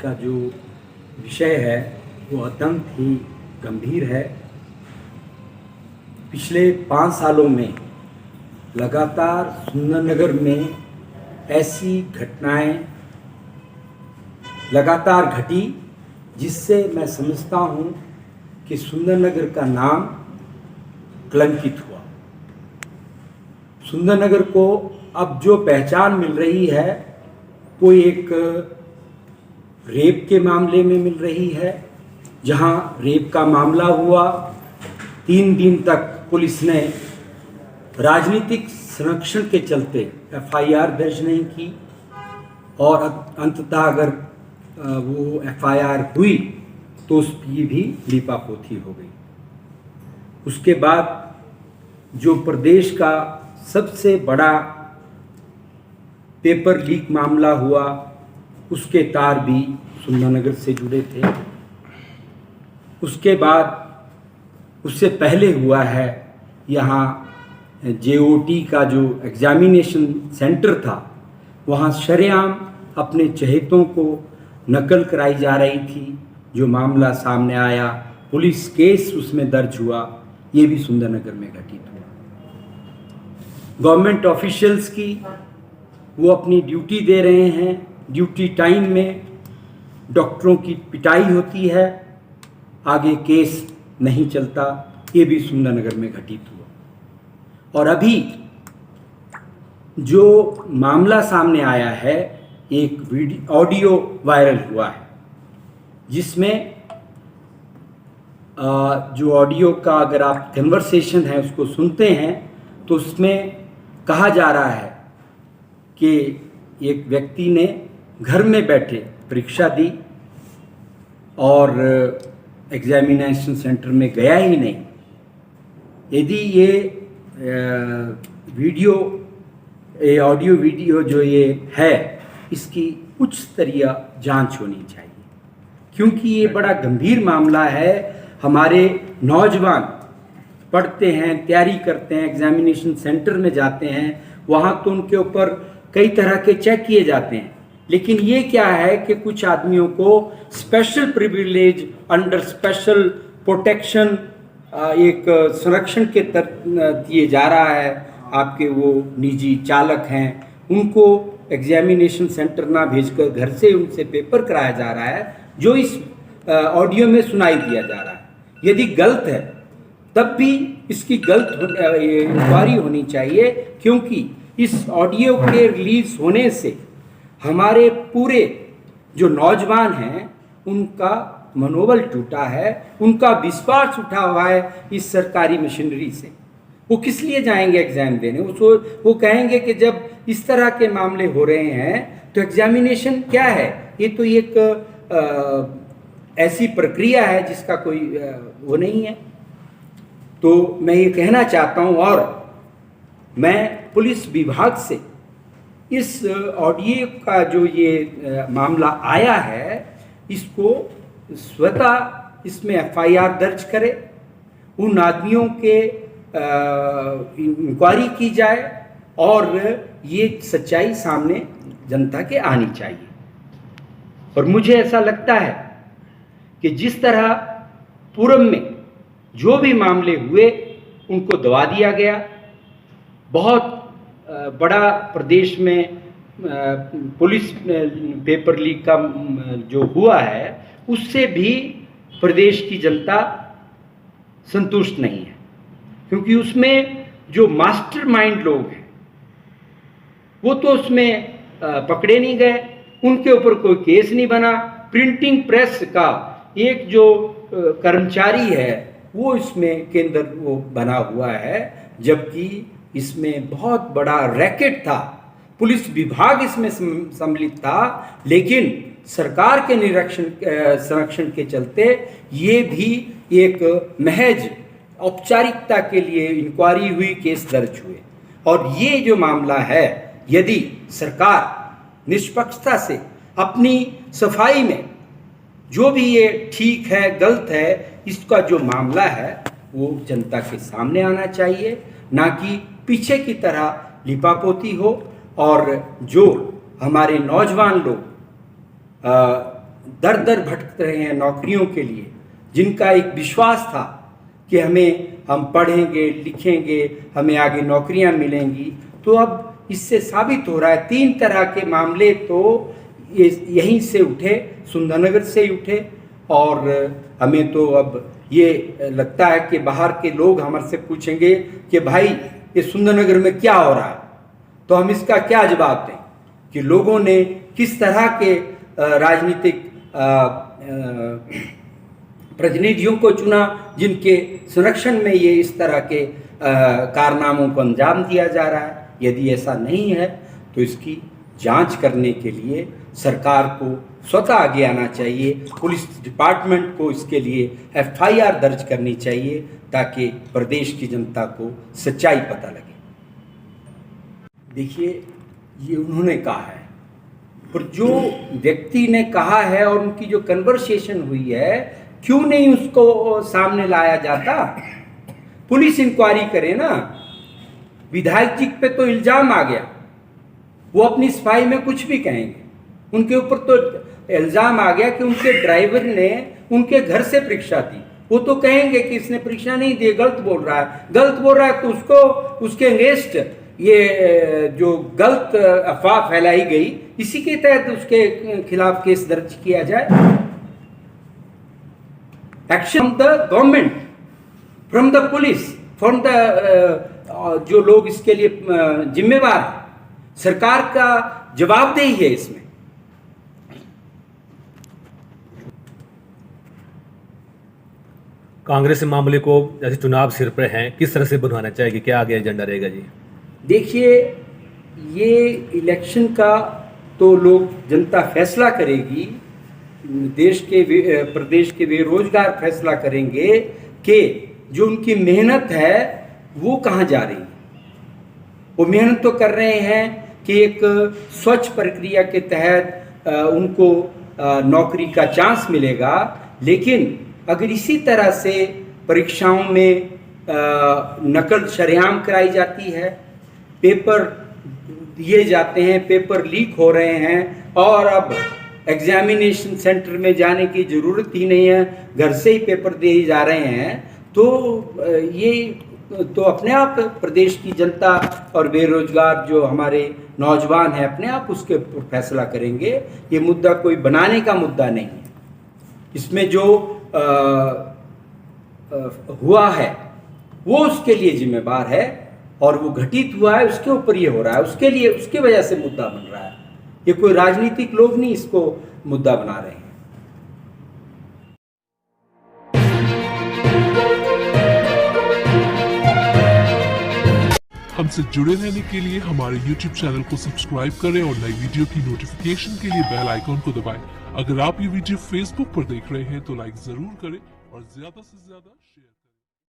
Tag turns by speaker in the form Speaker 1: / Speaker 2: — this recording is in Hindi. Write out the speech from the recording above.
Speaker 1: का जो विषय है वो अत्यंत ही गंभीर है। पिछले 5 सालों में लगातार सुंदरनगर में ऐसी घटनाएं लगातार घटी जिससे मैं समझता हूं कि सुंदरनगर का नाम कलंकित हुआ। सुंदरनगर को अब जो पहचान मिल रही है वो एक रेप के मामले में मिल रही है, जहां रेप का मामला हुआ 3 दिन तक पुलिस ने राजनीतिक संरक्षण के चलते एफआईआर दर्ज नहीं की और अंततः अगर वो एफआईआर हुई तो उसकी भी लीपापोती हो गई। उसके बाद जो प्रदेश का सबसे बड़ा पेपर लीक मामला हुआ उसके तार भी सुंदरनगर से जुड़े थे। उसके बाद उससे पहले हुआ है यहाँ जेओटी का जो एग्जामिनेशन सेंटर था, वहाँ शरेआम अपने चहेतों को नकल कराई जा रही थी। जो मामला सामने आया, पुलिस केस उसमें दर्ज हुआ, ये भी सुंदरनगर में घटित हुआ। गवर्नमेंट ऑफिशियल्स की वो अपनी ड्यूटी दे रहे हैं, ड्यूटी टाइम में डॉक्टरों की पिटाई होती है, आगे केस नहीं चलता, ये भी सुंदरनगर में घटित हुआ। और अभी जो मामला सामने आया है, एक ऑडियो वायरल हुआ है जिसमें जो ऑडियो का अगर आप कन्वर्सेशन है उसको सुनते हैं तो उसमें कहा जा रहा है कि एक व्यक्ति ने घर में बैठे परीक्षा दी और एग्जामिनेशन सेंटर में गया ही नहीं। यदि ये ऑडियो वीडियो जो ये है, इसकी उच्च स्तरीय जांच होनी चाहिए, क्योंकि ये बड़ा गंभीर मामला है। हमारे नौजवान पढ़ते हैं, तैयारी करते हैं, एग्जामिनेशन सेंटर में जाते हैं, वहाँ तो उनके ऊपर कई तरह के चेक किए जाते हैं, लेकिन ये क्या है कि कुछ आदमियों को special privilege under special protection एक संरक्षण के दिए जा रहा है। आपके वो निजी चालक हैं, उनको एग्जामिनेशन सेंटर ना भेजकर घर से उनसे पेपर कराया जा रहा है, जो इस ऑडियो में सुनाई दिया जा रहा है। यदि गलत है तब भी इसकी गलत इंक्वायरी होनी चाहिए, क्योंकि इस ऑडियो के रिलीज होने से हमारे पूरे जो नौजवान हैं उनका मनोबल टूटा है, उनका विश्वास उठा हुआ है इस सरकारी मशीनरी से। वो किस लिए जाएंगे एग्जाम देने? वो कहेंगे कि जब इस तरह के मामले हो रहे हैं तो एग्जामिनेशन क्या है, ये तो एक ऐसी प्रक्रिया है जिसका कोई वो नहीं है। तो मैं ये कहना चाहता हूँ और मैं पुलिस विभाग से इस ऑडियो का जो ये मामला आया है, इसको स्वतः इसमें एफआईआर दर्ज करे, उन आदमियों के इंक्वायरी की जाए और ये सच्चाई सामने जनता के आनी चाहिए। और मुझे ऐसा लगता है कि जिस तरह पूर्व में जो भी मामले हुए उनको दबा दिया गया, बहुत बड़ा प्रदेश में पुलिस पेपर लीक का जो हुआ है उससे भी प्रदेश की जनता संतुष्ट नहीं है, क्योंकि उसमें जो मास्टरमाइंड लोग हैं वो तो उसमें पकड़े नहीं गए, उनके ऊपर कोई केस नहीं बना। प्रिंटिंग प्रेस का एक जो कर्मचारी है वो इसमें के अंदर वो बना हुआ है, जबकि इसमें बहुत बड़ा रैकेट था, पुलिस विभाग इसमें सम्मिलित था, लेकिन सरकार के संरक्षण के चलते ये भी एक महज औपचारिकता के लिए इंक्वायरी हुई, केस दर्ज हुए। और ये जो मामला है, यदि सरकार निष्पक्षता से अपनी सफाई में जो भी ये ठीक है गलत है, इसका जो मामला है वो जनता के सामने आना चाहिए, ना कि पीछे की तरह लिपापोती हो और जो हमारे नौजवान लोग दर दर भटक रहे हैं नौकरियों के लिए, जिनका एक विश्वास था कि हम पढ़ेंगे लिखेंगे, हमें आगे नौकरियां मिलेंगी, तो अब इससे साबित हो रहा है 3 तरह के मामले तो यहीं से उठे, सुंदरनगर से ही उठे। और हमें तो अब ये लगता है कि बाहर के लोग हमारे से पूछेंगे कि भाई ये सुंदरनगर में क्या हो रहा है, तो हम इसका क्या जवाब दें कि लोगों ने किस तरह के राजनीतिक प्रतिनिधियों को चुना जिनके संरक्षण में ये इस तरह के कारनामों को अंजाम दिया जा रहा है। यदि ऐसा नहीं है तो इसकी जांच करने के लिए सरकार को स्वतः आगे आना चाहिए, पुलिस डिपार्टमेंट को इसके लिए FIR दर्ज करनी चाहिए ताकि प्रदेश की जनता को सच्चाई पता लगे। देखिए, ये उन्होंने कहा है, पर जो व्यक्ति ने कहा है और उनकी जो कन्वर्सेशन हुई है, क्यों नहीं उसको सामने लाया जाता? पुलिस इंक्वायरी करे ना। विधायक जी पे तो इल्जाम आ गया, वो अपनी सफाई में कुछ भी कहेंगे, उनके ऊपर तो इल्जाम आ गया कि उनके ड्राइवर ने उनके घर से परीक्षा दी। वो तो कहेंगे कि इसने परीक्षा नहीं दी, गलत बोल रहा है। गलत बोल रहा है तो उसको उसके अगेंस्ट ये जो गलत अफवाह फैलाई गई, इसी के तहत उसके खिलाफ केस दर्ज किया जाए। Action the government, from the police, from the जो लोग इसके लिए जिम्मेवार हैं, सरकार का जवाबदेही है इसमें।
Speaker 2: कांग्रेस इस मामले को जैसे चुनाव सिर पर हैं, किस तरह से बनवाना चाहेगी, क्या आगे एजेंडा रहेगा जी?
Speaker 1: देखिए, ये इलेक्शन का तो लोग जनता फैसला करेगी, प्रदेश के बेरोजगार फैसला करेंगे कि जो उनकी मेहनत है वो कहाँ जा रही है। वो मेहनत तो कर रहे हैं कि एक स्वच्छ प्रक्रिया के तहत उनको नौकरी का चांस मिलेगा, लेकिन अगर इसी तरह से परीक्षाओं में नकल शरेआम कराई जाती है, पेपर दिए जाते हैं, पेपर लीक हो रहे हैं और अब एग्जामिनेशन सेंटर में जाने की ज़रूरत ही नहीं है, घर से ही पेपर दिए जा रहे हैं, तो ये तो अपने आप प्रदेश की जनता और बेरोजगार जो हमारे नौजवान हैं अपने आप उसके ऊपर फैसला करेंगे। ये मुद्दा कोई बनाने का मुद्दा नहीं है। इसमें जो हुआ है वो उसके लिए जिम्मेवार है और वो घटित हुआ है, उसके ऊपर ये हो रहा है, उसके लिए उसके वजह से मुद्दा बन रहा है। ये कोई राजनीतिक लोग नहीं इसको मुद्दा बना रहे हैं।
Speaker 3: हमसे जुड़े रहने के लिए हमारे YouTube चैनल को सब्सक्राइब करें और नई वीडियो की नोटिफिकेशन के लिए बेल आइकॉन को दबाएं। अगर आप ये वीडियो Facebook पर देख रहे हैं तो लाइक जरूर करें और ज्यादा से ज्यादा शेयर